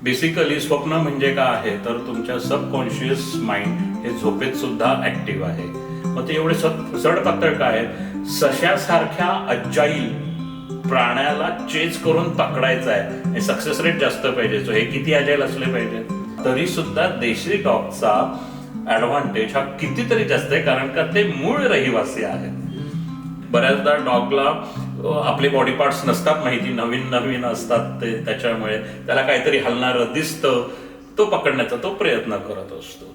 Basically स्वप्न म्हणजे काय आहे तर तुमच्या सबकॉन्शियस माइंड हे झोपेत सुद्धा ऍक्टिव्ह आहे. मग ते एवढे सडपातळ काय आहे, सशासारख्या अजाईल प्राण्याला चेज करून पकडायचं आहे, सक्सेस रेट जास्त पाहिजे. सो हे किती अजाईल असले पाहिजे. तरी सुद्धा देशी डॉगचा ऍडव्हान्टेज हा कितीतरी जास्त आहे, कारण का ते मूळ रहिवासी आहेत. बऱ्याचदा डॉगला आपले बॉडी पार्ट्स नसतात माहिती, नवीन नवीन असतात ते, त्याच्यामुळे त्याला काहीतरी हलणारं दिसतं, तो पकडण्याचा तो प्रयत्न करत असतो.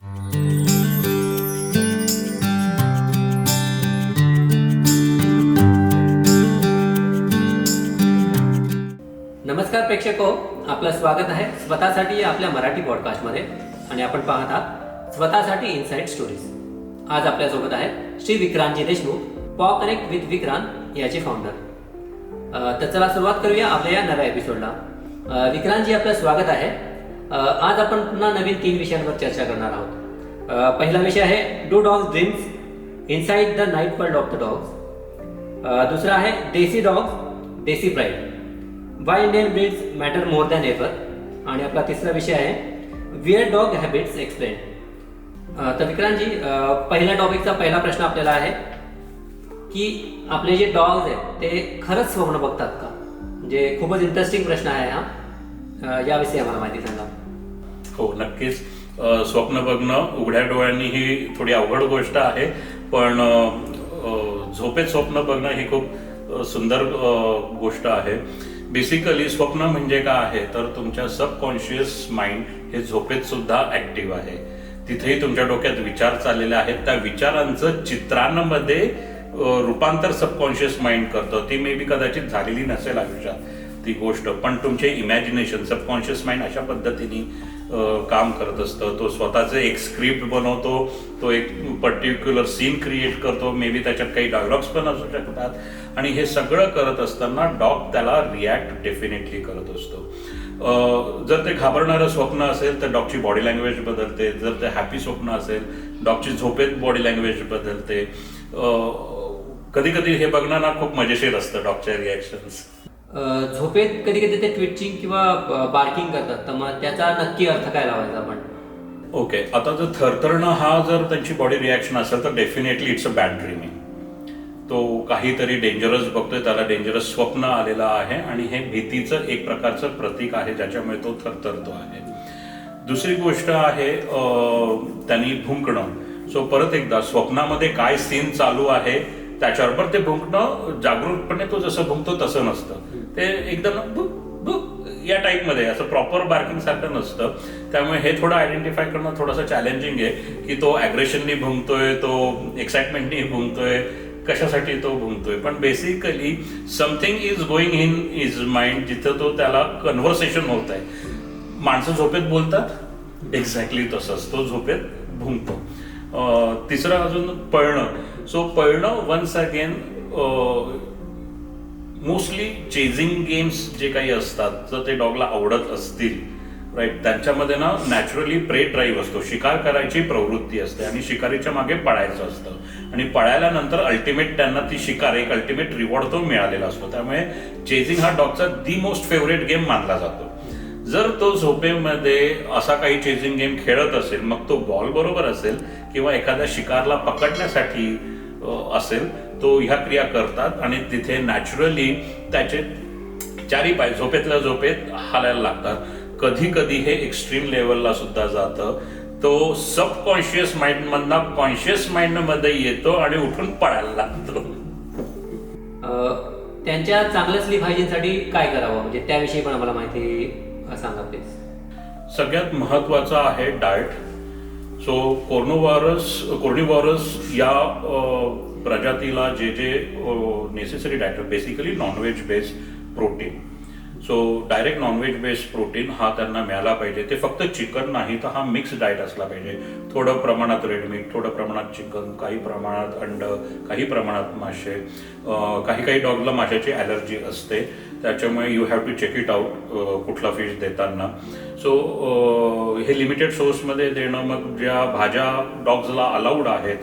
नमस्कार प्रेक्षको, आपलं स्वागत आहे स्वतःसाठी या आपल्या मराठी पॉडकास्टमध्ये. आणि आपण पाहत आहात स्वतःसाठी इनसाइड स्टोरीज. आज आपल्यासोबत आहे श्री विक्रांतजी देशमुख, पॉ कनेक्ट विथ विक्रांत याचे फाउंडर. तर चला सुरुवात करूया आपल्या या नव्या एपिसोडला. विक्रांतजी, आपलं स्वागत आहे. आज आपण पुन्हा नवीन 3 विषयांवर चर्चा करणार आहोत. पहिला विषय आहे do dogs dream inside the night world of the dogs. दुसरा आहे desi dogs desi pride, why Indian breeds matter more than ever. आणि आपला तिसरा विषय आहे वियर्ड डॉग हॅबिट्स एक्सप्लेन. तर विक्रांतजी, पहिल्या टॉपिकचा पहिला प्रश्न आपल्याला आहे की आपले जे डॉग्स आहेत ते खरंच स्वप्न बघतात का? म्हणजे खूपच इंटरेस्टिंग प्रश्न आहे हा. याविषयी आम्हाला माहिती सांगा. हो, नक्कीच. स्वप्न बघणं उघड्या डोळ्यांनी ही थोडी अवघड गोष्ट आहे, पण झोपेत स्वप्न बघणं ही खूप सुंदर गोष्ट आहे. बेसिकली स्वप्न म्हणजे काय आहे तर तुमच्या सबकॉन्शियस माइंड हे झोपेत सुद्धा ऍक्टिव्ह आहे. तिथेही तुमच्या डोक्यात विचार चाललेले आहेत, त्या विचारांचं चित्रांमध्ये रूपांतर सबकॉन्शियस माइंड करतं. ती मे बी कदाचित झालेली नसेल आयुष्यात ती गोष्ट, पण तुमचे इमॅजिनेशन सबकॉन्शियस माइंड अशा पद्धतीने काम करत असतं. तो स्वतःचे एक स्क्रिप्ट बनवतो, तो एक पर्टिक्युलर सीन क्रिएट करतो, मे बी त्याच्यात काही डायलॉग्स पण असू शकतात. आणि हे सगळं करत असताना डॉग त्याला रिॲक्ट डेफिनेटली करत असतो. जर ते घाबरणारं स्वप्न असेल तर डॉगची बॉडी लँग्वेज बदलते. जर ते हॅपी स्वप्न असेल, डॉगची झोपेत बॉडी लँग्वेज बदलते. कधी कधी हे बघणं ना खूप मजेशीर असतं, डॉगच्या रिॲक्शन्स. झोपेत कधी कधी ते ट्विचिंग किंवा बार्किंग करतात, तर मग त्याचा नक्की अर्थ काय लावायचा आपण? ओके, आता जर थरथरणं हा जर त्यांची बॉडी रिॲक्शन असेल तर definitely it's a bad dreaming. तो काहीतरी डेंजरस बघतोय, त्याला डेंजरस स्वप्न आलेलं आहे आणि हे भीतीचं एक प्रकारचं प्रतीक आहे ज्याच्यामुळे तो थरथरतो आहे. दुसरी गोष्ट आहे त्यांनी भुंकणं. सो परत एकदा स्वप्नामध्ये काय सीन चालू आहे त्याच्याबरोबर ते भुंकणं, जागरूकपणे तो जसं भुंकतो तसं नसतं. ते एकदम भुक भुक या टाईपमध्ये, असं प्रॉपर बार्किंग सारखं नसतं. त्यामुळे हे थोडं आयडेंटिफाय करणं थोडंसं चॅलेंजिंग आहे की तो ॲग्रेशननी भुंकतोय, तो एक्साइटमेंटनी भुंकतोय, कशासाठी तो भुंकतोय. पण basically something is going in is mind, जिथं तो त्याला कन्व्हर्सेशन होत आहे. माणसं झोपेत बोलतात, एक्झॅक्टली तसंच तो झोपेत भुंकतो. तिसरं अजून पळणं. सो पळणं once again mostly chasing games जे काही असतात, जर ते डॉगला आवडत असतील राईट, त्यांच्यामध्ये ना नॅचरली प्रे ड्राईव्ह असतो, शिकार करायची प्रवृत्ती असते आणि शिकारीच्या मागे पळायचं असतं. आणि पळाल्यानंतर अल्टिमेट त्यांना ती शिकार, एक अल्टिमेट रिवॉर्ड तो मिळालेला असतो. त्यामुळे चेझिंग हा डॉगचा दी मोस्ट फेवरेट गेम मानला जातो. जर तो झोपेमध्ये असा काही चेझिंग गेम खेळत असेल, मग तो बॉल बरोबर असेल किंवा एखाद्या शिकारला पकडण्यासाठी असेल, तो ह्या क्रिया करतात आणि तिथे नॅचरली त्याचे चारी पाय झोपेतल्या झोपेत हालायला लागतात. कधी कधी हे एक्स्ट्रीम लेवलला सुद्धा जातं. तो सबकॉन्शियस माइंड मधनं कॉन्शियस माइंड मध्ये येतो आणि उठून पळायला लागतो. त्यांच्या चांगल्या स्लीप हायजीनसाठी काय करावं, म्हणजे त्याविषयी पण आम्हाला माहिती सांगा प्लीज. सगळ्यात महत्वाचं आहे डाएट. सो कॉर्निवोरस या प्रजातीला जे जे necessary diet, basically nonveg based protein. So direct nonveg based protein हा त्यांना मिळाला पाहिजे. ते फक्त चिकन नाही तर हा मिक्स डाएट असला पाहिजे. थोडं प्रमाणात रेड मीट, थोडं प्रमाणात चिकन, काही प्रमाणात अंड, काही प्रमाणात मासे. काही डॉगला माशाची ॲलर्जी असते, त्याच्यामुळे you have to check it out कुठला फिश देताना. सो हे लिमिटेड सोर्समध्ये देणं, मग ज्या भाज्या डॉग्सला अलाउड आहेत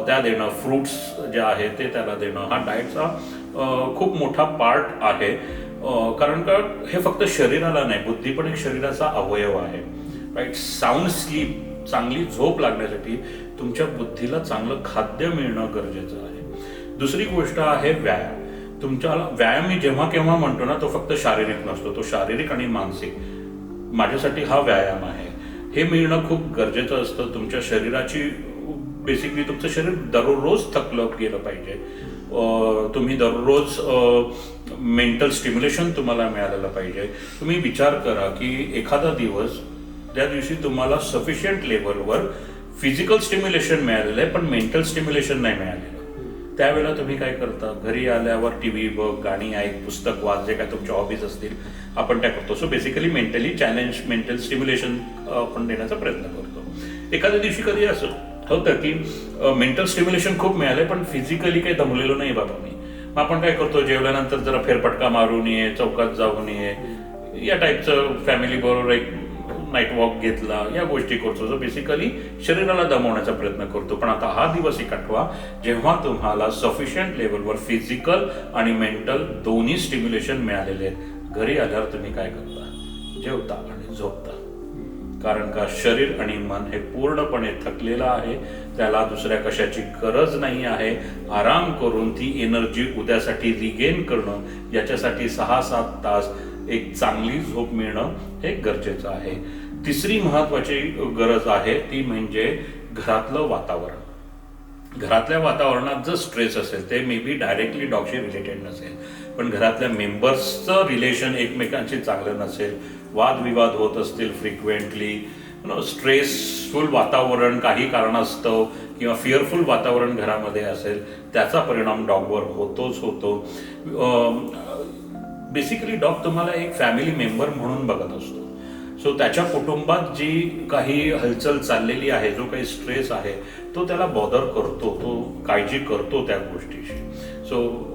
त्या देणं, फ्रूट्स जे आहे ते त्याला देणं, हा डाएटचा खूप मोठा पार्ट आहे. कारण का हे फक्त शरीराला नाही, बुद्धी पण एक शरीराचा अवयव आहे, राईट. साऊंड स्लीप, चांगली झोप लागण्यासाठी तुमच्या बुद्धीला चांगलं खाद्य मिळणं गरजेचं आहे. दुसरी गोष्ट आहे व्यायाम. तुमच्याला व्यायाम मी जेव्हा केव्हा म्हणतो ना, तो फक्त शारीरिक नसतो, तो शारीरिक आणि मानसिक. माझ्यासाठी हा व्यायाम आहे, हे मिळणं खूप गरजेचं असतं. तुमच्या शरीराची बेसिकली तुमचं शरीर दररोज थकलं गेलं पाहिजे. तुम्ही दररोज मेंटल स्टिम्युलेशन तुम्हाला मिळालेलं पाहिजे. तुम्ही विचार करा की एखादा दिवस त्या दिवशी तुम्हाला सफिशियंट लेवलवर फिजिकल स्टिम्युलेशन मिळालेलं आहे पण मेंटल स्टिम्युलेशन नाही मिळालेलं. त्यावेळेला तुम्ही काय करता, घरी आल्यावर टीव्ही बघ, गाणी ऐक, पुस्तक वाच, जे काय तुमच्या हॉबीज असतील आपण त्या करतो. So basically mentally challenge, mental stimulation आपण देण्याचा प्रयत्न करतो. एखाद्या दिवशी कधी असं होतं की मेंटल स्टिम्युलेशन खूप मिळालंय पण फिजिकली काही दमलेलो नाही बाबा मी, मग आपण काय करतो, जेवल्यानंतर जरा फेरफटका मारून ये, चौकात जाऊन ये, या टाईपचं फॅमिली बरोबर एक नाईट वॉक घेतला, या गोष्टी करतो. जो बेसिकली शरीराला दमवण्याचा प्रयत्न करतो. पण आता हा दिवस एक आठवा जेव्हा तुम्हाला सफिशियंट लेवलवर फिजिकल आणि मेंटल दोन्ही स्टिम्युलेशन मिळालेले आहेत. घरी आल्यावर तुम्ही काय करता, जेवता आणि झोपता. कारण का शरीर आणि मन हे पूर्णपणे थकलेलं आहे, त्याला दुसऱ्या कशाची गरज नाही आहे. आराम करून ती एनर्जी उद्यासाठी रिगेन करणं, याच्यासाठी 6-7 तास एक चांगली झोप मिळणं हे गरजेचं आहे. तिसरी महत्वाची गरज आहे ती म्हणजे घरातलं वातावरण. घरातल्या वातावरणात जर स्ट्रेस असेल, ते मे बी डायरेक्टली डॉगशी रिलेटेड नसेल, पण घरातल्या मेंबर्सचं रिलेशन एकमेकांशी चांगलं नसेल, वादविवाद होत असतील फ्रिक्वेंटली, स्ट्रेसफुल वातावरण काही कारणास्तव किंवा फिअरफुल वातावरण घरामध्ये असेल, त्याचा परिणाम डॉगवर होतोच होतो. बेसिकली डॉग तुम्हाला एक फॅमिली मेंबर म्हणून बघत असतो. सो त्याच्या कुटुंबात जी काही हलचल चाललेली आहे, जो काही स्ट्रेस आहे, तो त्याला बॉदर करतो, तो काळजी करतो त्या गोष्टीची. सो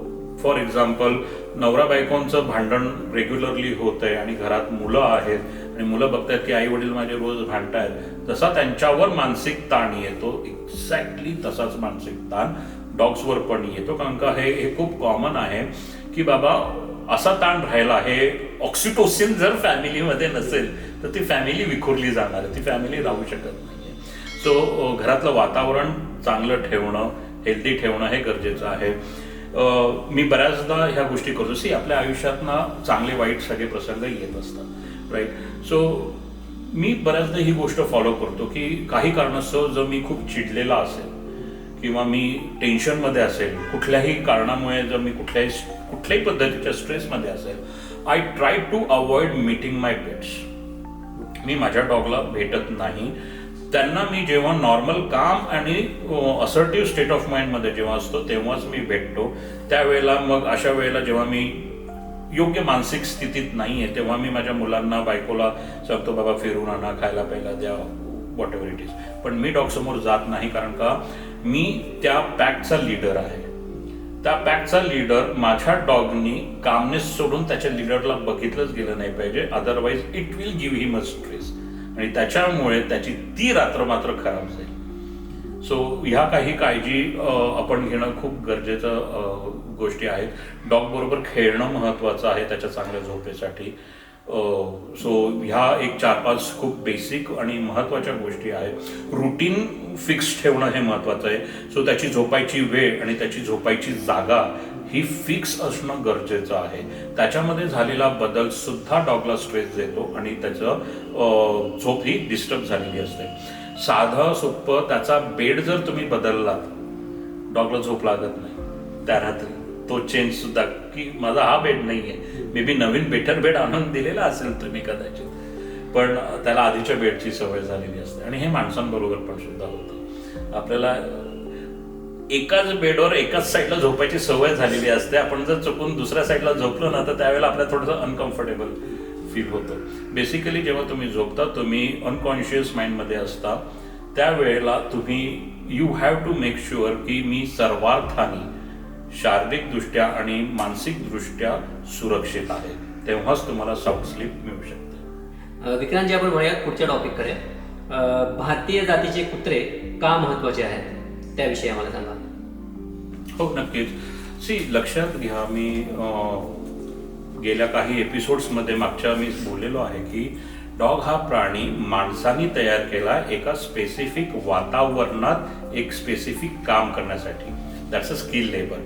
फॉर एक्झाम्पल, नवरा बायकोंचं भांडण रेग्युलरली होत आहे आणि घरात मुलं आहेत आणि मुलं बघतात की आई वडील माझे रोज भांडतायत, जसा त्यांच्यावर मानसिक ताण येतो, एक्झॅक्टली तसाच मानसिक ताण डॉग्सवर पण येतो. कारण का हे खूप कॉमन आहे की बाबा असा ताण राहिला, हे ऑक्सिटोसिन जर फॅमिलीमध्ये नसेल तर ती फॅमिली विखुरली जाणार आहे, ती फॅमिली राहू शकत नाहीये. सो घरातलं वातावरण चांगलं ठेवणं, हेल्दी ठेवणं हे गरजेचं आहे. मी बऱ्याचदा ह्या गोष्टी करतो. आपल्या आयुष्यात ना चांगले वाईट सगळे प्रसंग येत असतात, राईट. सो मी बऱ्याचदा ही गोष्ट फॉलो करतो की काही कारणास्तव जर मी खूप चिडलेला असेल किंवा मी टेन्शनमध्ये असेल, कुठल्याही कारणामुळे जर मी कुठल्याही पद्धतीच्या स्ट्रेसमध्ये असेल, I try to avoid meeting my pets. मी माझ्या डॉगला भेटत नाही. त्यांना मी जेव्हा नॉर्मल काम आणि असर्टिव्ह स्टेट ऑफ माइंडमध्ये जेव्हा असतो तेव्हाच मी भेटतो. त्यावेळेला मग अशा वेळेला जेव्हा मी योग्य मानसिक स्थितीत नाही आहे, तेव्हा मी माझ्या मुलांना, बायकोला सांगतो, बाबा फिरून आणा, खायला प्यायला द्या, व्हॉट एव्हर इट इज. पण मी डॉगसमोर जात नाही, कारण का मी त्या पॅकचा लीडर आहे. त्या पॅकचा लीडर माझ्या डॉगनी कामनेस सोडून त्याच्या लीडरला बघितलंच गेलं नाही पाहिजे, otherwise it will give him a stress आणि त्याच्यामुळे त्याची ती रात्र मात्र खराब जाईल. सो ह्या काही काळजी आपण घेणं खूप गरजेचं गोष्टी आहेत. डॉग बरोबर खेळणं महत्वाचं आहे त्याच्या चांगल्या झोपेसाठी. सो ह्या एक 4-5 खूप बेसिक आणि महत्त्वाच्या गोष्टी आहेत. रुटीन फिक्स ठेवणं हे महत्त्वाचं आहे. सो त्याची झोपायची वेळ आणि त्याची झोपायची जागा ही फिक्स असणं गरजेचं आहे. त्याच्यामध्ये झालेला बदल सुद्धा डॉगला स्ट्रेस देतो आणि त्याचं झोप ही डिस्टर्ब झालेली असते. साधं सोपं त्याचा बेड जर तुम्ही बदललात, डॉगला झोप लागत नाही त्या रात्री. तो चेंज सुद्धा की माझा हा बेड नाहीये, may be Naveen better bed आणून दिलेला असेल तुम्ही कदाचित, पण त्याला आधीच्या बेडची सवय झालेली असते. आणि हे माणसांबरोबर पण सुद्धा होतं. आपल्याला एकाच बेडवर एकाच साईडला झोपायची सवय झालेली असते. आपण जर चुकून दुसऱ्या साईडला झोपलो ना, तर त्यावेळेला आपल्याला थोडंसं अनकम्फर्टेबल फील होतं. बेसिकली जेव्हा तुम्ही झोपता, तुम्ही अनकॉन्शियस माइंडमध्ये असता, त्यावेळेला तुम्ही you have to make sure की मी सर्वार्थाने शारीरिकदृष्ट्या आणि मानसिकदृष्ट्या सुरक्षित आहे, तेव्हाच तुम्हाला साऊंड स्लीप मिळू शकते. विक्रांतजी, आपण म्हणूयात पुढच्या टॉपिककडे. भारतीय जातीचे कुत्रे का महत्वाचे आहेत त्याविषयी आम्हाला सांगा. हो, नक्कीच. लक्षात घ्या, मी गेल्या काही एपिसोड्समध्ये मागच्या मी बोललेलो आहे की डॉग हा प्राणी माणसाने तयार केला एका स्पेसिफिक वातावरणात एक स्पेसिफिक काम करण्यासाठी. That's a skill labour.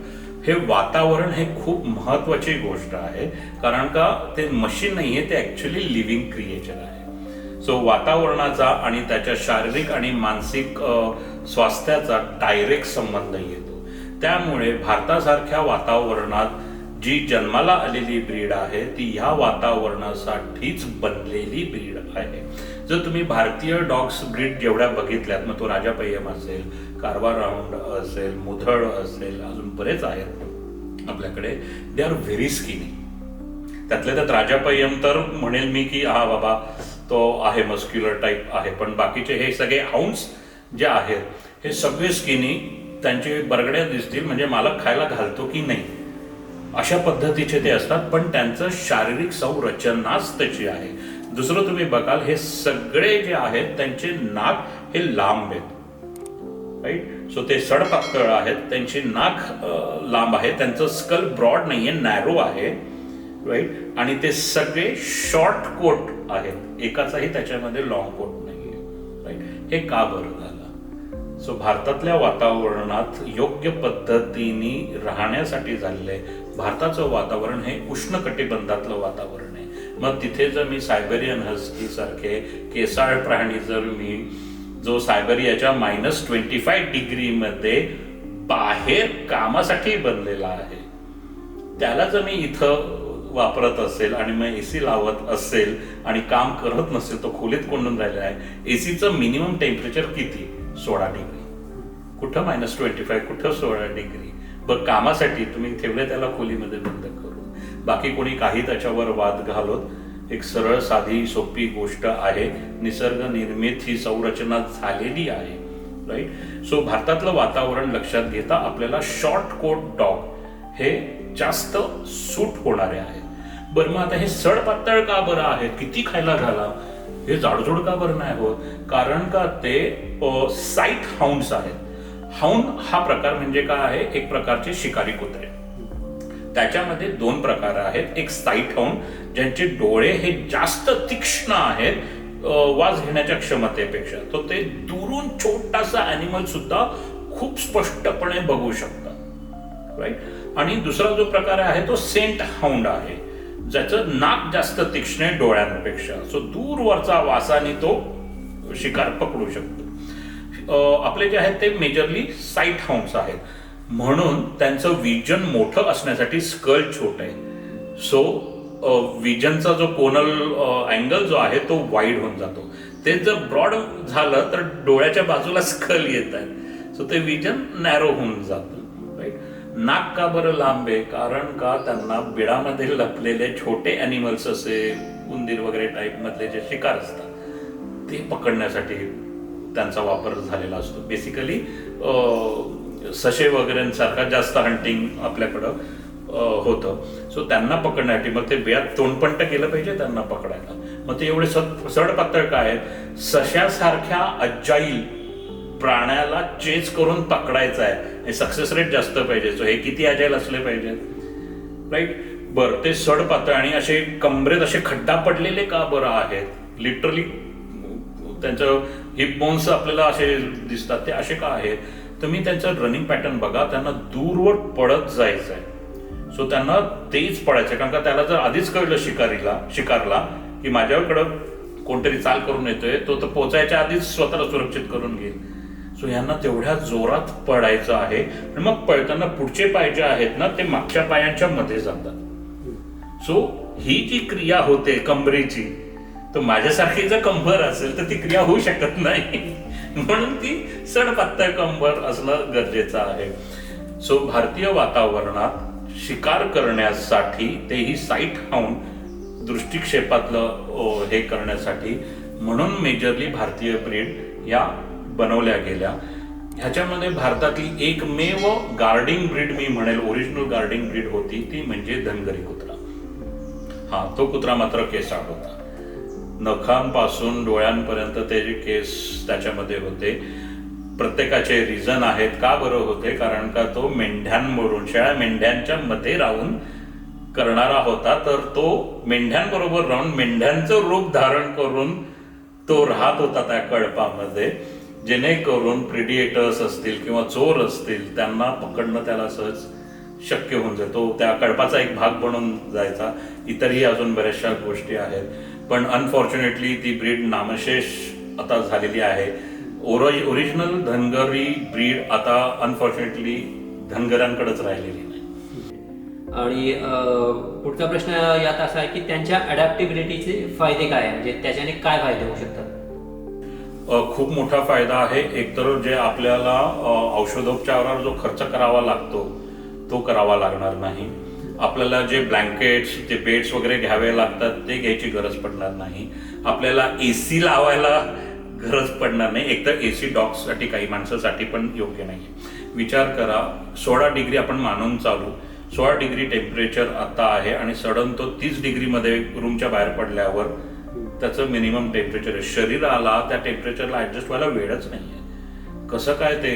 हे वातावरण हे खूप महत्वाची गोष्ट आहे, कारण का ते मशीन नाही आहे, ते ॲक्च्युली लिव्हिंग क्रिएचर आहे. सो वातावरणाचा आणि त्याच्या शारीरिक आणि मानसिक स्वास्थ्याचा डायरेक्ट संबंध येतो. त्यामुळे भारतासारख्या वातावरणात जी जन्माला आलेली ब्रीड आहे ती ह्या वातावरणासाठीच बनलेली ब्रीड आहे. जर तुम्ही भारतीय डॉग्स ब्रीड जेवढ्या बघितल्यात, मग तो राजापय्यम असेल, कारवा राऊंड असेल, मुधळ असेल, अजून बरेच आहेत आपल्याकडे, दे आर व्हेरी स्किनी. त्यातल्या त्यात राजापय्यम तर म्हणेल मी की हा बाबा तो आहे मस्क्युलर टाईप आहे, पण बाकीचे हे सगळे हाऊंड्स जे आहेत हे सगळे स्किनी, त्यांचे बरगड्या दिसतील म्हणजे मालक खायला घालतो की नाही अशा पद्धतीचे ते असतात, पण त्यांचं शारीरिक संरचनाच त्याची आहे. दुसरं तुम्ही बघाल हे सगळे जे आहेत त्यांचे नाक हे लांब आहेत, राईट. सो ते सडपातळ आहेत, त्यांचे नाक लांब आहे, त्यांचं स्कल ब्रॉड नाहीये, नॅरो आहे, राईट. आणि ते सगळे शॉर्ट कोट आहेत, एकाचाही त्याच्यामध्ये लॉंग कोट नाहीये, राईट. हे का बरं झालं? सो भारतातल्या वातावरणात योग्य पद्धतीने राहण्यासाठी झालेलं आहे. भारताचं वातावरण हे उष्णकटिबंधातलं वातावरण आहे. मग तिथे जर मी सायबेरियन हस्की सारखे केसाळ प्राणी जर मी जो सायबेरियाच्या -25 डिग्रीमध्ये बाहेर कामासाठी बनलेला आहे, त्याला जर मी इथं वापरत असेल आणि मग एसी लावत असेल आणि काम करत नसेल, तो खोलीत कोंडून राहिलेला आहे. एसीचं मिनिमम टेम्परेचर किती? 16 डिग्री. कुठं -25, कुठं 16 डिग्री. बघ, कामासाठी तुम्ही ठेवले त्याला खोलीमध्ये बंद करून. बाकी कोणी काही त्याच्यावर वाद घालत, एक सरळ साधी सोपी गोष्ट आहे, निसर्ग निर्मित ही संरचना झालेली आहे, राईट. सो भारतातलं वातावरण लक्षात घेता आपल्याला शॉर्ट कोट डॉग हे जास्त सूट होणारे आहेत. बरं, मग आता हे सडपातळ का बरं आहेत? किती खायला घाला? हे जाडजूड का बरं नाही होत? कारण का ते साईट हाऊंड्स आहेत. हाऊंड हा प्रकार म्हणजे काय आहे? एक प्रकारचे शिकारी कुत्रे. त्याच्यामध्ये 2 प्रकार आहेत. एक साईट हाऊंड ज्यांचे डोळे हे जास्त तीक्ष्ण आहेत वास घेण्याच्या क्षमतेपेक्षा, तो ते दुरून छोटासा ॲनिमल सुद्धा खूप स्पष्टपणे बघू शकतात, राईट. आणि दुसरा जो प्रकार आहे तो सेंट हाऊंड आहे, ज्याचं नाक जास्त तीक्ष्ण आहे डोळ्यांपेक्षा. सो दूरवरचा वासाने तो शिकार पकडू शकतो. आपले जे आहेत ते मेजरली साईट हाऊंड्स आहेत, म्हणून त्यांचं विजन मोठं असण्यासाठी स्कल छोट आहे. सो विजनचा जो कोनल अँगल जो आहे तो वाईड होऊन जातो. ते जर ब्रॉड झालं तर डोळ्याच्या बाजूला स्कल येत आहे, सो ते विजन नॅरो होऊन जातं, राईट. नाक का बरं लांब आहे? कारण का त्यांना बिळामध्ये लपलेले छोटे ॲनिमल्स असे उंदीर वगैरे टाईप मधले जे शिकार असतात ते पकडण्यासाठी त्यांचा वापर झालेला असतो. बेसिकली सशे वगैरेंसारखा जास्त हंटिंग आपल्याकडं होतं. सो त्यांना पकडण्यासाठी मग ते बिळात तोंडपंट केलं पाहिजे त्यांना पकडायला. मग ते एवढे सडपातळ काय आहेत? सशासारख्या अजाईल प्राण्याला चेज करून पकडायचं आहे, सक्सेस रेट जास्त पाहिजे. सो हे किती अजाईल असले पाहिजेत, राईट. बरं, ते सडपातळ आणि असे कमरेत असे खड्डा पडलेले का बरं आहेत? लिटरली त्यांचं हिप बोन्स आपल्याला असे दिसतात, ते असे का आहेत? तुम्ही त्यांचं रनिंग पॅटर्न बघा, त्यांना दूरवर पळत जायचं आहे. सो त्यांना तेच पळायचं, कारण का त्याला जर आधीच कळलं शिकारला की माझ्याकडं कोणतरी चाल करून येतोय, तो तर पोचायच्या आधीच स्वतःला सुरक्षित करून घेईल. सो यांना तेवढ्या जोरात पळायचं आहे. आणि मग पळताना पुढचे पाय जे आहेत ना ते मागच्या पायांच्या मध्ये जातात. सो ही जी क्रिया होते कंबरेची, तर माझ्यासारखी जर कंबर असेल तर ती क्रिया होऊ शकत नाही, म्हणून ती सडपातळ कंबर असणं गरजेचं आहे. सो भारतीय वातावरणात शिकार करण्यासाठी, तेही साईट हाऊंड दृष्टिक्षेपातलं हे करण्यासाठी, म्हणून मेजरली भारतीय ब्रीड या बनवल्या गेल्या. ह्याच्यामध्ये भारतातली एकमेव गार्डिंग ब्रीड मी म्हणेल, ओरिजिनल गार्डिंग ब्रीड होती ती म्हणजे धनगरी कुत्रा. हा, तो कुत्रा मात्र केसाळ होता. नखांपासून डोळ्यांपर्यंत ते जे केस त्याच्यामध्ये होते. प्रत्येकाचे रिझन आहेत का बरं होते, कारण का तो मेंढ्यांवरून, शेळ्या मेंढ्यांच्या मध्ये राहून करणारा होता, तर तो मेंढ्यांबरोबर राहून मेंढ्यांचं रूप धारण करून तो राहत होता त्या कळपामध्ये, जेणेकरून प्रिडिएटर्स असतील किंवा चोर असतील त्यांना पकडणं त्याला सहज शक्य होऊन जाईल. तो त्या कळपाचा एक भाग बनून जायचा. इतरही अजून बऱ्याचशा गोष्टी आहेत, पण अनफॉर्च्युनेटली ती ब्रीड नामशेष आता झालेली आहे. ओरिजिनल धनगरी ब्रीड आता अनफॉर्च्युनेटली धनगरांकडेच राहिलेली नाही. आणि पुढचा प्रश्न यात असा आहे की त्यांच्या अडॅप्टिबिलिटीचे फायदे काय आहे, म्हणजे त्याच्याने काय फायदे होऊ शकतात? खूप मोठा फायदा आहे. एकतर जे आपल्याला औषधोपचारावर जो खर्च करावा लागतो तो करावा लागणार नाही. आपल्याला जे ब्लँकेट्स, जे बेड्स वगैरे घ्यावे लागतात ते घ्यायची गरज पडणार नाही. आपल्याला AC लावायला गरज पडणार नाही. एकतर AC डॉग्ससाठी काही माणसासाठी पण योग्य नाही. विचार करा, 16 डिग्री आपण मानून चालू, 16 डिग्री टेम्परेचर आता आहे आणि सडन तो 30 डिग्रीमध्ये रूमच्या बाहेर पडल्यावर त्याचं मिनिमम टेम्परेचर आहे. शरीराला त्या टेम्परेचरला ऍडजस्ट व्हायला वेळच नाही आहे. कसं काय ते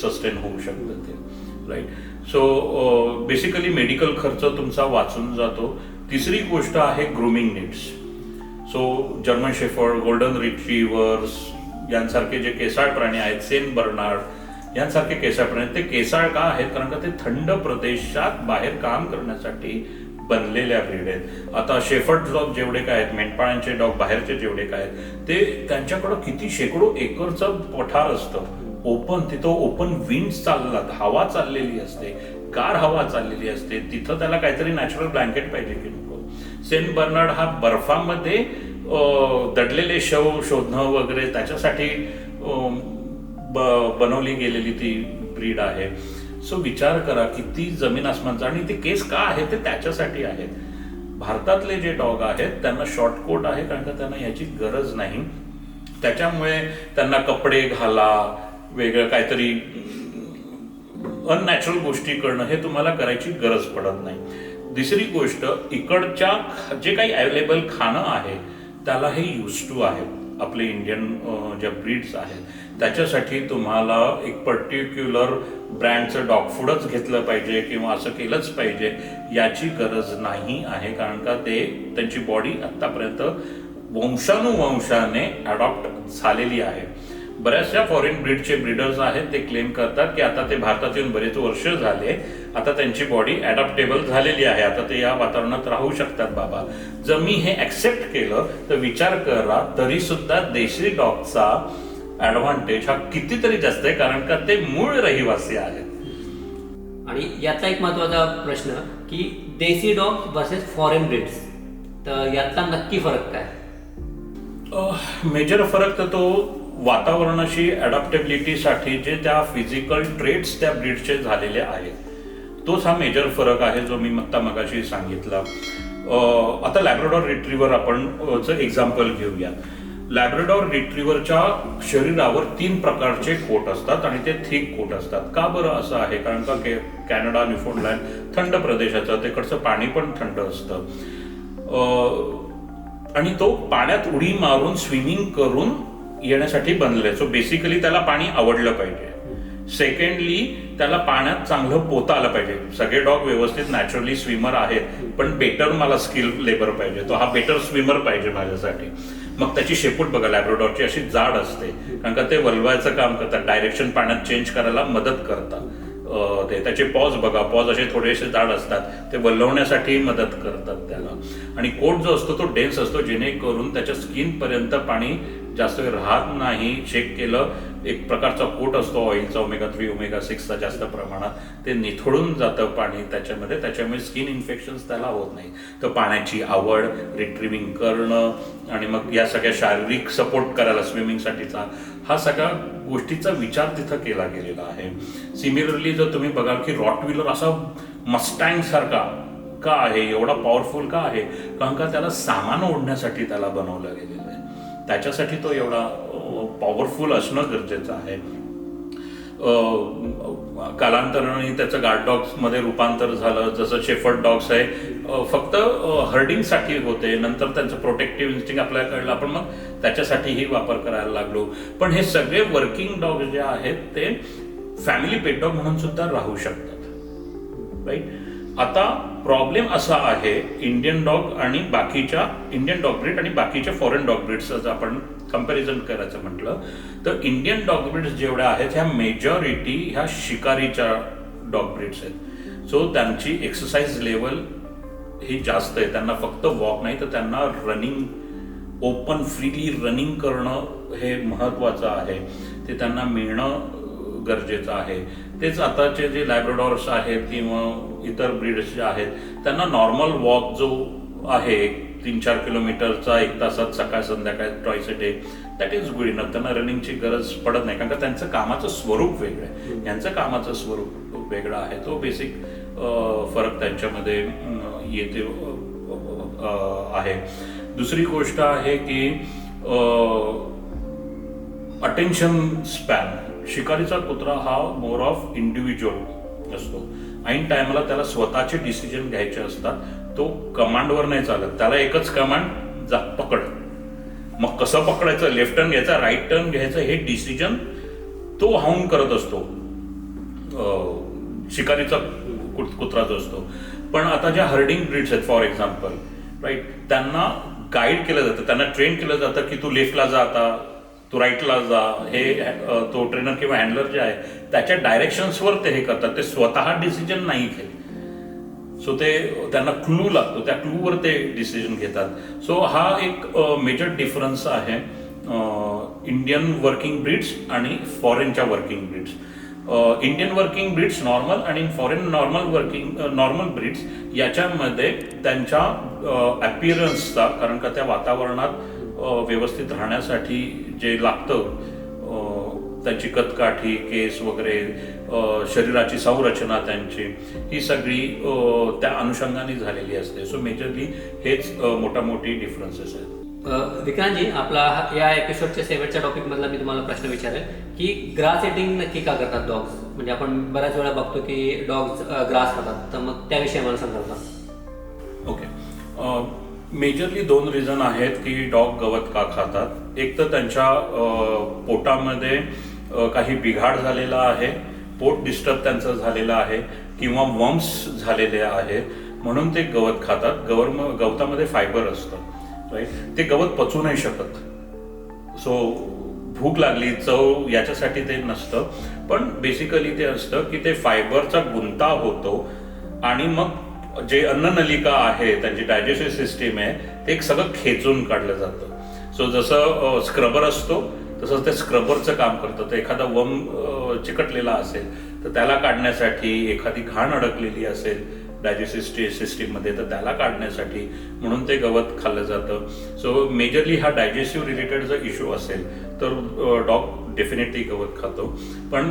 सस्टेन होऊ शकतं ते, राईट? सो बेसिकली मेडिकल खर्च तुमचा वाचून जातो. तिसरी गोष्ट आहे grooming needs. So German shepherd, golden retrievers यांसारखे जे केसाळ प्राणी आहेत, सेंट बर्नार्ड यांसारखे केसाळ प्राणी, ते केसाळ का आहेत? कारण का ते थंड प्रदेशात बाहेर काम करण्यासाठी बनलेल्या ब्रीड आहेत. आता शेफर्ड डॉग जेवढे काय आहेत, मेंढपाळांचे डॉग बाहेरचे जेवढे काय आहेत, ते त्यांच्याकडं किती शेकडो एकरचं पठार असतं, ओपन. तिथं ओपन विंड चालतात, हवा चाललेली असते, गार हवा चाललेली असते. तिथं त्याला काहीतरी नॅचरल ब्लँकेट पाहिजे की नको? सेंट बर्नार्ड हा बर्फामध्ये दडलेले शव शोधणं वगैरे त्याच्यासाठी बनवली गेलेली ती ब्रीड आहे. सो विचार करा किती जमीन आसमानचा. आणि ते केस का आहे? ते त्याच्यासाठी आहेत. भारतातले जे डॉग आहेत त्यांना शॉर्ट कोट आहे, कारण का त्यांना याची गरज नाही. त्याच्यामुळे त्यांना कपडे घाला, वेगळं काहीतरी अननॅचरल गोष्टी करणं हे तुम्हाला करायची गरज पडत नाही. दुसरी गोष्ट, इकडच्या जे काही अवेलेबल खाणं आहे त्याला हे यूज टू आहे. आपले इंडियन ज्या ब्रीड्स आहेत त्याच्यासाठी तुम्हाला एक पर्टिक्युलर ब्रँडचं डॉग फूडच घेतलं पाहिजे किंवा असं केलंच पाहिजे याची गरज नाही आहे. कारण का ते त्यांची बॉडी आत्तापर्यंत वंशानुवंशाने अडॉप्ट झालेली आहे. बऱ्याचशा फॉरेन ब्रीडचे ब्रीडर्स आहेत, ते क्लेम करतात की आता ते भारतात येऊन बरेच वर्ष झाले, आता त्यांची बॉडी अडॅप्टेबल झालेली आहे, आता ते या वातावरणात राहू शकतात. बाबा, जर मी हे ऍक्सेप्ट केलं तर विचार करा, तरी सुद्धा देशी डॉगचा ऍडव्हान्टेज हा कितीतरी जास्त आहे, कारण का ते मूळ रहिवासी आहेत. आणि याचा एक महत्वाचा प्रश्न की देसी डॉग वर्सेस फॉरेन ब्रीड्स, तर यातला नक्की फरक काय? मेजर फरक तर तो वातावरणाशी अडॅप्टेबिलिटीसाठी जे त्या फिजिकल ट्रेट्स त्या ब्रीडचे झालेले आहेत, तोच हा मेजर फरक आहे जो मी मगाशी सांगितला. आता लॅब्राडॉर रिट्रीव्हर आपण एक्झाम्पल घेऊया. लॅब्राडॉर रिट्रीव्हरच्या शरीरावर 3 प्रकारचे कोट असतात आणि ते थिक कोट असतात. का बरं असं आहे? कारण का कॅनडा, न्यूफाउंडलँड थंड प्रदेशाचं, तिकडचं पाणी पण थंड असतं आणि तो पाण्यात उडी मारून स्विमिंग करून येण्यासाठी बनलंय. सो बेसिकली त्याला पाणी आवडलं पाहिजे. सेकंडली, त्याला पाण्यात चांगलं पोहता आलं पाहिजे. सगळे डॉग व्यवस्थित नॅचरली स्विमर आहेत, पण बेटर मला स्किल लेबर पाहिजे, तो हा बेटर स्विमर पाहिजे माझ्यासाठी. मग त्याची शेपूट बघा, लॅब्राडॉरची अशी जाड असते, कारण का ते वल्वायचं काम करतात, डायरेक्शन पाण्यात चेंज करायला मदत करतात. त्याचे पॉज बघा, पॉज असे थोडेसे जाड असतात, ते वल्लवण्यासाठी मदत करतात त्याला. आणि कोट जो असतो तो डेन्स असतो, जेणेकरून त्याच्या स्किन पर्यंत पाणी जास्त वेळ राहत नाही. चेक केलं, एक प्रकारचा कोट असतो ऑइलचा, omega-3 omega-6चा जास्त प्रमाणात, ते निथळून जातं पाणी त्याच्यामध्ये, त्याच्यामुळे स्किन इन्फेक्शन्स त्याला होत नाही. तर पाण्याची आवड, रिट्रिव्हिंग करणं आणि मग या सगळ्या शारीरिक सपोर्ट करायला स्विमिंगसाठीचा, हा सगळ्या गोष्टीचा विचार तिथं केला गेलेला आहे. सिमिलरली जर तुम्ही बघाल की रॉटव्हिलर असा मस्टँग सारखा का आहे, एवढा पॉवरफुल का आहे? कारण का त्याला सामान ओढण्यासाठी त्याला बनवलं गेलेलं आहे, त्याच्यासाठी तो एवढा पॉवरफुल असणं गरजेचं आहे. कालांतराने त्याचं गार्ड डॉग्स मध्ये रूपांतर झालं. जसं शेफर्ड डॉग्स आहे, फक्त हर्डिंगसाठी होते, नंतर त्यांचं प्रोटेक्टिव्ह इन्स्टिंक्ट आपल्याला कळलं, आपण मग त्याच्यासाठीही वापर करायला लागलो. पण हे सगळे वर्किंग डॉग जे आहेत ते फॅमिली पेट डॉग म्हणून सुद्धा राहू शकतात, राईट? आता प्रॉब्लेम असा आहे इंडियन डॉग ब्रीड आणि बाकीच्या फॉरेन डॉग ब्रीड्सचं आपण कम्पॅरिझन करायचं म्हटलं तर इंडियन डॉग ब्रीड्स जेवढ्या आहेत ह्या मेजॉरिटी ह्या शिकारीच्या डॉग ब्रीड्स आहेत. सो त्यांची एक्सरसाइज लेवल ही जास्त आहे. त्यांना फक्त वॉक नाही तर त्यांना रनिंग, ओपन फ्रीली रनिंग करणं हे महत्वाचं आहे. ते त्यांना मिळणं गरजेचं आहे. तेच आताचे जे लॅब्राडॉर्स आहेत किंवा इतर ब्रीड्स जे आहेत त्यांना नॉर्मल वॉक जो आहे 3-4 किलोमीटरचा 1 तासात सकाळ संध्याकाळ twice a day, that is good enough. त्यांना रनिंगची गरज पडत नाही कारण का त्यांचं कामाचं स्वरूप वेगळं आहे. यांचं कामाचं स्वरूप वेगळं आहे. तो बेसिक फरक त्यांच्यामध्ये येते आहे. दुसरी गोष्ट आहे की अटेन्शन स्पॅन. शिकारीचा कुत्रा हा मोर ऑफ इंडिव्हिज्युअल असतो. ऐन टायमाला त्याला स्वतःचे डिसिजन घ्यायचे असतात. तो कमांडवर नाही चालत. त्याला एकच कमांड, जा पकड. मग कसं पकडायचं, लेफ्ट टर्न घ्यायचा, राईट टर्न घ्यायचं, हे डिसिजन तो हाऊन करत असतो. शिकारीचा कुत्रा जो असतो. पण आता ज्या हर्डिंग ब्रीड्स आहेत फॉर एक्झाम्पल, राईट, त्यांना गाईड केलं जातं, त्यांना ट्रेन केलं जातं की तू लेफ्टला जा, आता तू राईटला जा. हे तो ट्रेनर किंवा हँडलर जे आहे त्याच्या डायरेक्शन्सवर ते हे करतात. ते स्वतः डिसिजन नाही घेत. सो ते त्यांना क्लू लागतो, त्या क्लूवर ते डिसिजन घेतात. सो हा एक मेजर डिफरन्स आहे इंडियन वर्किंग ब्रीड्स आणि फॉरेनच्या working breeds. Indian working breeds normal आणि फॉरेन नॉर्मल ब्रीड्स याच्यामध्ये त्यांच्या अपीअरन्सचा, कारण का त्या वातावरणात व्यवस्थित राहण्यासाठी जे लागतं, त्यांची कदकाठी, केस वगैरे, शरीराची संरचना त्यांची, ही सगळी त्या अनुषंगाने झालेली असते. सो मेजरली हेच मोठी डिफरन्सेस आहेत. विक्रांतजी, आपला या एपिसोडच्या शेवटच्या टॉपिक मधला मी तुम्हाला प्रश्न विचारेल की ग्रास एटिंग नक्की का करतात डॉग्स? म्हणजे आपण बऱ्याच वेळा बघतो की डॉग्स ग्रास खातात, तर मग त्याविषयी मला सांगाल का? ओके. मेजरली 2 रिझन आहेत की डॉग गवत का खातात. एक तर त्यांच्या पोटामध्ये काही बिघाड झालेला आहे, पोट डिस्टर्ब त्यांचं झालेलं आहे किंवा वम्स झालेले आहेत म्हणून ते गवत खातात. गवतामध्ये फायबर असतं, राईट. ते गवत पचू नाही शकत. सो भूक लागली, चव याच्यासाठी ते नसतं. पण बेसिकली ते असतं की ते फायबरचा गुंता होतो आणि मग जे अन्ननलिका आहे, त्यांची डायजेस्टिव्ह सिस्टीम आहे, ते एक सगळं खेचून काढलं जातं. सो जसं स्क्रबर असतो तसंच ते स्क्रबरचं काम करतं. तर एखादा वम चिकटलेला असेल तर त्याला काढण्यासाठी, एखादी घाण अडकलेली असेल डायजेस्टिव्ह सिस्टीममध्ये तर त्याला काढण्यासाठी म्हणून ते गवत खाल्लं जातं. सो मेजरली हा डायजेस्टिव्ह रिलेटेड जर इश्यू असेल तर डॉग डेफिनेटली गवत खातो. पण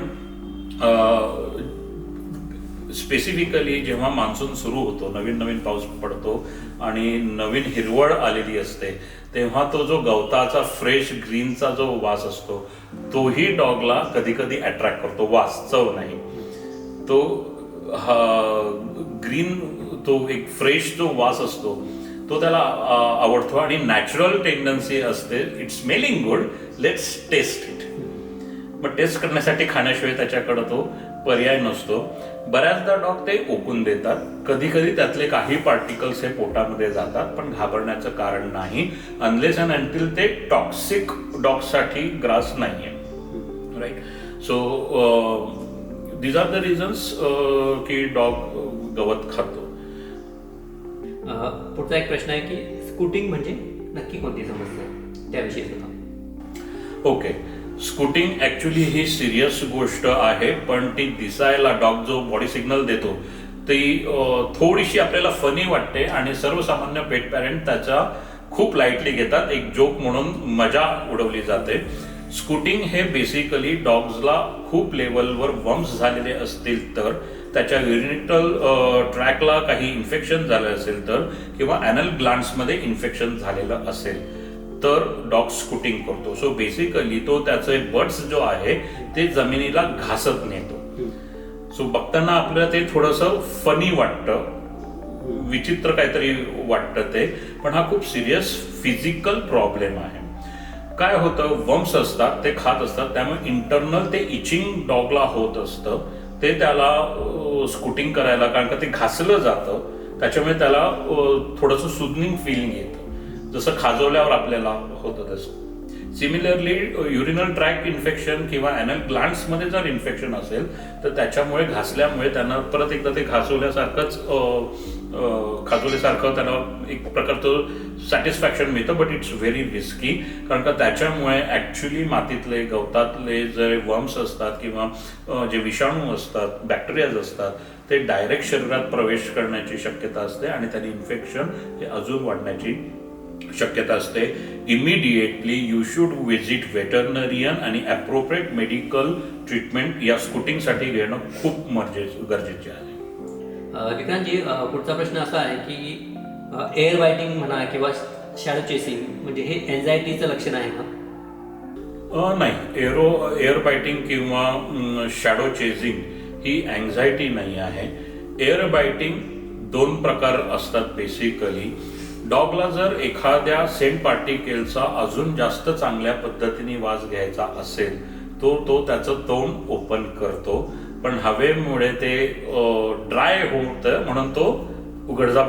स्पेसिफिकली जेव्हा मान्सून सुरू होतो, नवीन पाऊस पडतो आणि नवीन हिरवळ आलेली असते, तेव्हा तो जो गवताचा फ्रेश ग्रीनचा जो वास असतो तोही डॉगला कधी कधी अट्रॅक्ट करतो. वास, चव नाही. तो ग्रीन, तो एक फ्रेश जो वास असतो तो त्याला आवडतो आणि नॅचरल टेंडन्सी असते, it's smelling good, let's taste it. मग टेस्ट करण्यासाठी खाण्याशिवाय त्याच्याकडे तो पर्याय नसतो. बऱ्याचदा डॉग ते ओकून देतात. कधी कधी त्यातले काही पार्टिकल्स हे पोटामध्ये जातात, पण घाबरण्याचं कारण नाही, अनलेस अँड अंटिल ते टॉक्सिक डॉगसाठी ग्रास नाहीये, right. So these are the reasons की डॉग गवत खातो. पुढचा एक प्रश्न आहे की स्कूटिंग म्हणजे नक्की कोणती समस्या, त्याविषयी सांगा. ओके. स्कूटिंग ऍक्च्युली ही सिरियस गोष्ट आहे, पण ती दिसायला, डॉग जो बॉडी सिग्नल देतो ती थोडीशी आपल्याला फनी वाटते आणि सर्वसामान्य पेट पॅरेंट त्याचा खूप लाईटली घेतात. एक जोक म्हणून मजा उडवली जाते. स्कूटिंग हे बेसिकली डॉग्सला खूप लेवलवर वम्स झालेले असतील तर, त्याच्या युरिनल ट्रॅकला काही इन्फेक्शन झालं असेल तर, किंवा ॲनल ग्लँड्समध्ये इन्फेक्शन झालेलं असेल तर डॉग स्कूटिंग करतो. सो बेसिकली तो त्याचे बर्ड्स जो आहे ते जमिनीला घासत नेतो. सो बघताना आपल्याला ते थोडंसं फनी वाटतं, विचित्र काहीतरी वाटतं ते, पण हा खूप सिरियस फिजिकल प्रॉब्लेम आहे. काय होतं, वम्स असतात, ते खात असतात, त्यामुळे इंटरनल ते इचिंग डॉगला होत असतं. ते त्याला स्कूटिंग करायला, कारण का ते घासलं जातं त्याच्यामुळे त्याला थोडंसं सुदनिंग फिलिंग येतं, जसं खाजवल्यावर आपल्याला होतं तसं. सिमिलरली युरिनल ट्रॅक इन्फेक्शन किंवा ॲनल ग्लँड्समध्ये जर इन्फेक्शन असेल तर त्याच्यामुळे घासल्यामुळे त्यांना परत एकदा ते खाजवल्यासारखं त्यांना एक प्रकारचं सॅटिस्फॅक्शन मिळतं, बट इट्स व्हेरी रिस्की, कारण का त्याच्यामुळे ॲक्च्युली मातीतले गवतातले जे वर्म्स असतात किंवा जे विषाणू असतात, बॅक्टेरियाज असतात, ते डायरेक्ट शरीरात प्रवेश करण्याची शक्यता असते आणि त्याने इन्फेक्शन हे अजून वाढण्याची शक्यता असते. इमिडिएटली यू शुड विजिट वेटरनरियन आणि अप्रोप्रिएट मेडिकल ट्रीटमेंट या स्कूटिंगसाठी घेणं खूप गरजेचे आहे. विक्रांतजी, पुढचा प्रश्न असा आहे की एअर बायटिंग म्हणा किंवा शॅडो चेसिंग म्हणजे हे एन्झायटीचं लक्षण आहे का? नाही, एअर बायटिंग किंवा शॅडो चेसिंग ही अँझायटी नाही आहे. एअर बायटिंग 2 प्रकार असतात बेसिकली. डॉगला जर एखाद्या सेंट पार्टिकलचा अजून जास्त चांगल्या पद्धतीने वास घ्यायचा असेल तो त्याचं तोंड ओपन करतो, पण हवेमुळे ते ड्राय होतं म्हणून तो उघडजा,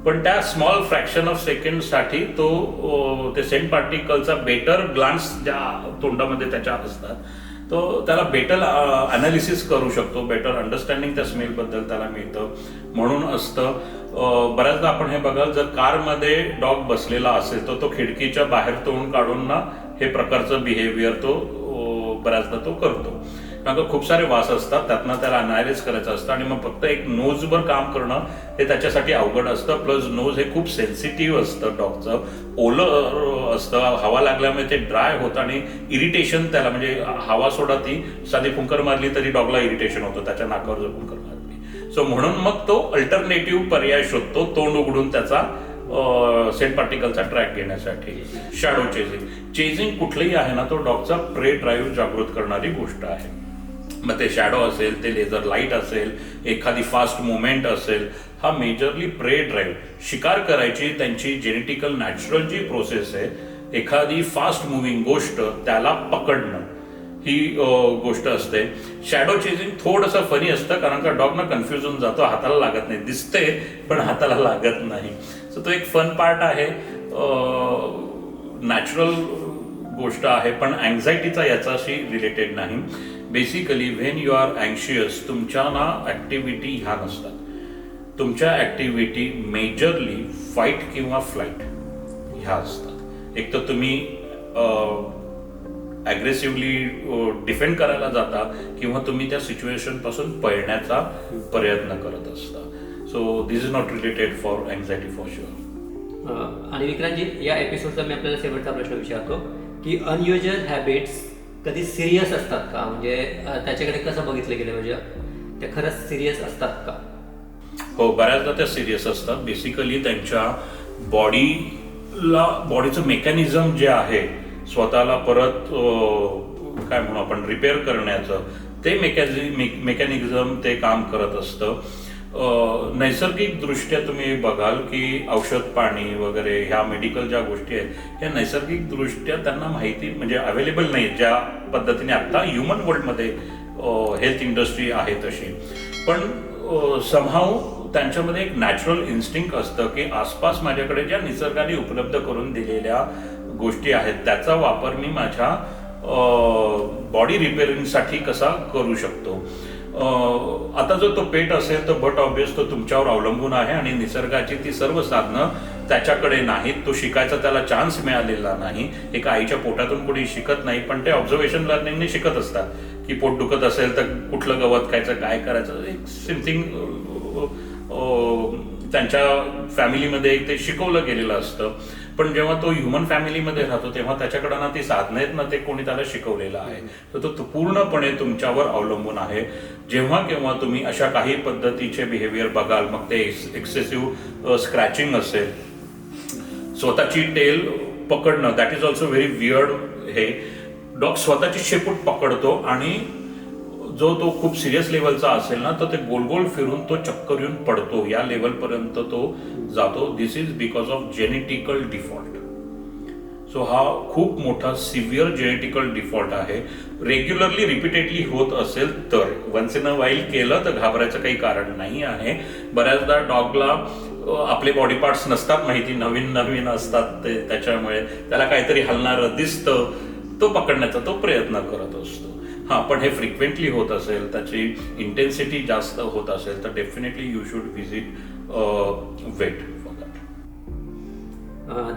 पण त्या स्मॉल फ्रॅक्शन ऑफ सेकंडसाठी तो ते सेंट पार्टिकलचा बेटर ग्लान्स ज्या तोंडामध्ये त्याच्या असतात तो त्याला बेटर अनालिसिस करू शकतो, बेटर अंडरस्टँडिंग त्या स्मेलबद्दल त्याला मिळतं. म्हणून असतं बऱ्याचदा आपण हे बघाल, जर कारमध्ये डॉग बसलेला असेल तर तो खिडकीच्या बाहेर तोंड काढून ना हे प्रकारचं बिहेवियर तो बऱ्याचदा तो करतो, कारण खूप सारे वास असतात, त्यातनं त्याला अनालाइज करायचं असतं आणि मग फक्त एक नोजवर काम करणं हे त्याच्यासाठी अवघड असतं. प्लस नोज हे खूप सेन्सिटिव्ह असतं, डॉगचं ओलं असतं, हवा लागल्यामुळे ते ड्राय होतं आणि इरिटेशन त्याला, म्हणजे हवा सोडा ती साधी फुंकर मारली तरी डॉगला इरिटेशन होतं त्याच्या नाकावर जर फुंकर मारली. सो म्हणून मग तो अल्टरनेटिव्ह पर्याय शोधतो तोंड उघडून त्याचा सेंट पार्टिकलचा ट्रॅक घेण्यासाठी. शॅडो चेजिंग कुठलंही आहे ना, तो डॉगचा प्रे ड्राईव्ह जागृत करणारी गोष्ट आहे. मग ते शॅडो असेल, ते लेझर लाईट असेल, एखादी फास्ट मुवमेंट असेल, हा मेजरली प्रे ड्राईव्ह, शिकार करायची त्यांची जेनेटिकल नॅचरल जी प्रोसेस आहे, एखादी फास्ट मुव्हिंग गोष्ट त्याला पकडणं ही गोष्ट असते. शॅडो चेजिंग थोडंसं फनी असतं, कारण का डॉग ना कन्फ्युज होऊन जातो, हाताला लागत नाही, दिसते पण हाताला लागत नाही. सो तो एक फन पार्ट आहे, नॅचरल गोष्ट आहे, पण अँझायटीचा याच्याशी रिलेटेड नाही. बेसिकली व्हेन यू आर अँशियस, तुमच्या ना ऍक्टिव्हिटी ह्या नसतात, तुमच्या ऍक्टिव्हिटी मेजरली फाईट किंवा फ्लाईट ह्या असतात. एक तर तुम्ही अग्रेसिव्हली डिफेंड करायला जाता किंवा तुम्ही त्या सिच्युएशन पासून पळण्याचा प्रयत्न करत असता. So this is not related for anxiety for sure. आणि विक्रांतजी, या एपिसोडचा मी आपल्याला शेवटचा प्रश्न विचारतो की अनयुज्युअल हॅबिट्स कधी सिरियस असतात का? म्हणजे त्याच्याकडे कसं बघितलं गेलं, म्हणजे ते खरंच सिरियस असतात का? हो, बऱ्याचदा त्या सिरियस असतात. बेसिकली त्यांच्या बॉडीचं मेकॅनिझम जे आहे, स्वतःला परत काय म्हणू आपण रिपेअर करण्याचं, ते मेकॅनिझम ते काम करत असतं. नैसर्गिक दृष्ट्या तुम्ही बघाल की औषध पाणी वगैरे ह्या मेडिकल ज्या गोष्टी आहेत, ह्या नैसर्गिक दृष्ट्या त्यांना माहिती म्हणजे अवेलेबल नाही, ज्या पद्धतीने आता ह्युमन वर्ल्डमध्ये हेल्थ इंडस्ट्री आहे तशी. पण समहाऊ त्यांच्यामध्ये एक नॅचरल इन्स्टिंक्ट असतं की आसपास माझ्याकडे ज्या निसर्गाने उपलब्ध करून दिलेल्या गोष्टी आहेत त्याचा वापर मी माझ्या बॉडी रिपेअरिंगसाठी कसा करू शकतो. आता जर तो पेट असेल तर बट ऑब्वियस तो तुमच्यावर अवलंबून आहे आणि निसर्गाची ती सर्व साधनं त्याच्याकडे नाहीत, तो शिकायचा त्याला चान्स मिळालेला नाही. एका आईच्या पोटातून कोणी शिकत नाही, पण ते ऑब्झर्वेशन लर्निंगने शिकत असतात की पोट दुखत असेल तर कुठलं गवत खायचं, काय करायचं, एक समथिंग त्यांच्या फॅमिलीमध्ये ते शिकवलं गेलेलं असतं. पण जेव्हा तो ह्युमन फॅमिलीमध्ये राहतो तेव्हा त्याच्याकडे ना ती साधनं आहेत ना ते कोणी त्याला शिकवलेलं आहे, तर तो पूर्णपणे तुमच्यावर अवलंबून आहे. जेव्हा केव्हा तुम्ही अशा काही पद्धतीचे बिहेवियर बघाल, मग ते एक्सेसिव्ह स्क्रॅचिंग असेल, स्वतःची टेल पकडणं, that is also very weird. हे डॉग स्वतःची शेपूट पकडतो आणि जो तो खूप सिरियस लेवलचा असेल ना तर ते गोल गोल फिरून तो चक्कर येऊन पडतो, या लेवलपर्यंत तो जातो. This is because of genetical default. So हा खूप मोठा सिव्हिअर जेनेटिकल डिफॉल्ट आहे. रेग्युलरली रिपीटेडली होत असेल तर वन्स इन अ वाईल केलं तर घाबरायचं काही कारण नाही आहे. बऱ्याचदा डॉगला आपले बॉडी पार्ट्स नसतात माहिती, नवीन नवीन असतात ते, त्याच्यामुळे त्याला काहीतरी हलणारं दिसतं, तो पकडण्याचा तो प्रयत्न करत असतो. हां, पण हे फ्रिक्वेंटली होत असेल, त्याची इंटेन्सिटी जास्त होत असेल तर definitely you should visit vet.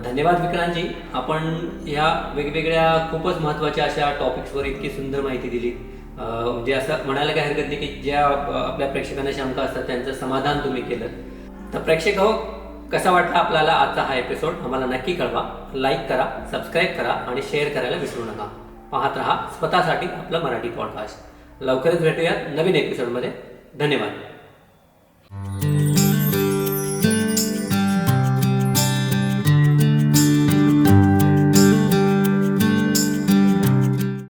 धन्यवाद विक्रांतजी. आपण या वेगवेगळ्या खूपच महत्त्वाच्या अशा टॉपिक्सवर इतकी सुंदर माहिती दिली. म्हणजे असं म्हणायला काही हरकत नाही की ज्या आपल्या प्रेक्षकांना शंका असतात त्यांचं समाधान तुम्ही केलं. तर प्रेक्षक हो, कसा वाटला आपल्याला आजचा हा एपिसोड आम्हाला नक्की कळवा. लाईक करा, सबस्क्राईब करा आणि शेअर करायला विसरू नका. पाहत रहा स्वतःसाठी आपलं मराठी पॉडकास्ट. लवकरच भेटूयात नवीन एपिसोडमध्ये. धन्यवाद.